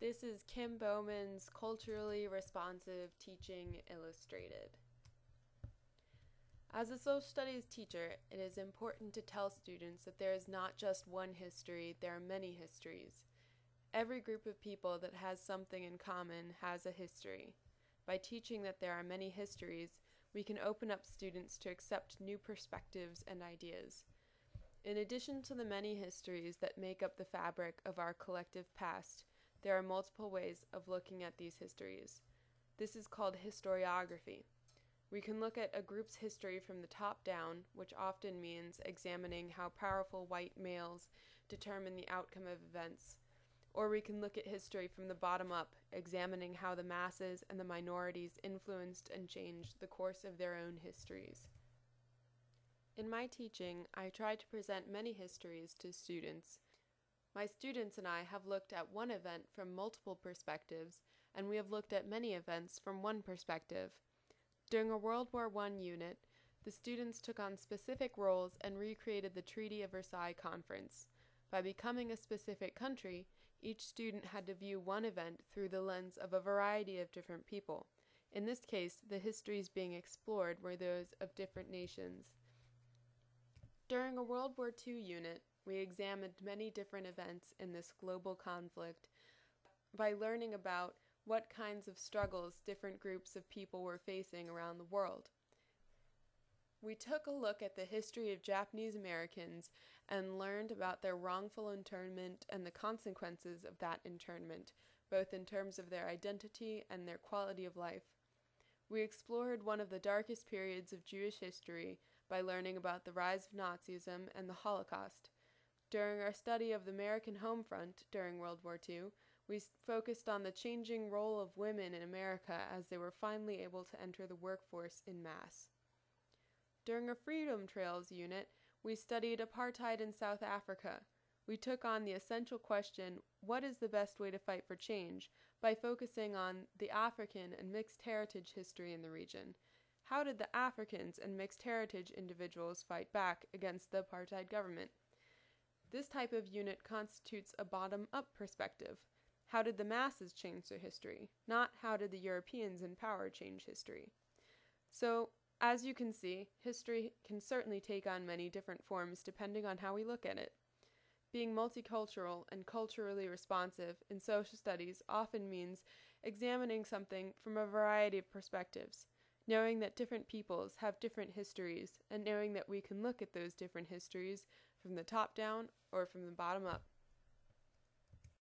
This is Kim Bowman's Culturally Responsive Teaching Illustrated. As a social studies teacher, it is important to tell students that there is not just one history, there are many histories. Every group of people that has something in common has a history. By teaching that there are many histories, we can open up students to accept new perspectives and ideas. In addition to the many histories that make up the fabric of our collective past, there are multiple ways of looking at these histories. This is called historiography. We can look at a group's history from the top down, which often means examining how powerful white males determine the outcome of events. Or we can look at history from the bottom up, examining how the masses and the minorities influenced and changed the course of their own histories. In my teaching, I try to present many histories to students. My students and I have looked at one event from multiple perspectives, and we have looked at many events from one perspective. During a World War I unit, the students took on specific roles and recreated the Treaty of Versailles Conference. By becoming a specific country, each student had to view one event through the lens of a variety of different people. In this case, the histories being explored were those of different nations. During a World War II unit, we examined many different events in this global conflict by learning about what kinds of struggles different groups of people were facing around the world. We took a look at the history of Japanese Americans and learned about their wrongful internment and the consequences of that internment, both in terms of their identity and their quality of life. We explored one of the darkest periods of Jewish history by learning about the rise of Nazism and the Holocaust. During our study of the American home front during World War II, we focused on the changing role of women in America as they were finally able to enter the workforce en masse. During a Freedom Trails unit, we studied apartheid in South Africa. We took on the essential question, what is the best way to fight for change, by focusing on the African and mixed heritage history in the region. How did the Africans and mixed heritage individuals fight back against the apartheid government? This type of unit constitutes a bottom-up perspective. How did the masses change their history? Not how did the Europeans in power change history? So, as you can see, history can certainly take on many different forms depending on how we look at it. Being multicultural and culturally responsive in social studies often means examining something from a variety of perspectives, knowing that different peoples have different histories, and knowing that we can look at those different histories from the top down or from the bottom up.